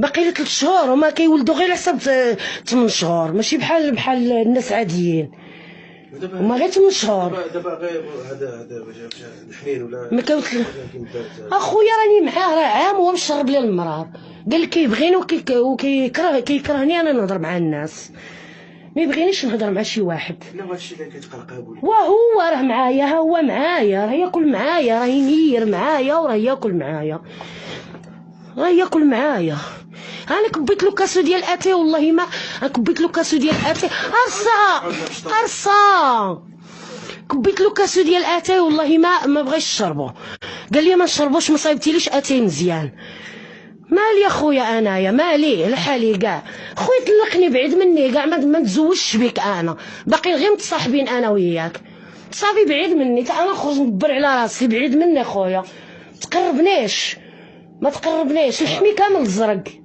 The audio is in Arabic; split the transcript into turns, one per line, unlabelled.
باقي لي 3 شهور وما كيولدوا غير على حساب 8 شهور، ماشي بحال الناس عاديين، هما غير 8 شهور.
دابا غير هذا الحنين ولا
ما اخويا راني معاه، راه عام هو مشرب لي المرار، قال لي كيبغيني كيكرهني انا نهضر مع الناس، ما يبغينيش نهضر مع شي واحد.
لا هادشي اللي كيتقرقابو لك،
وهو راه معايا، ها هو معايا، راه ياكل معايا، راه ينير معايا وراه ياكل معايا، راه ياكل معايا. انا كبيت له كاسو ديال اتاي، والله ما كبيت له كاسو ديال اتاي، ارصا كبيت له كاسو ديال اتاي والله ما بغاش يشربو، قال لي ما نشربوش، ما صايبتيليش اتاي مزيان. مالي اخويا انايا، مالي لحالي كاع، خويا طلقني بعيد مني كاع، ما نتزوجش بك، انا باقي غير متصاحبين انا وياك، صافي بعيد مني، تا انا نخرج ندبر على راسي، بعيد مني خويا، تقربنيش، ما تقربنيش، لحمي كامل الزرق.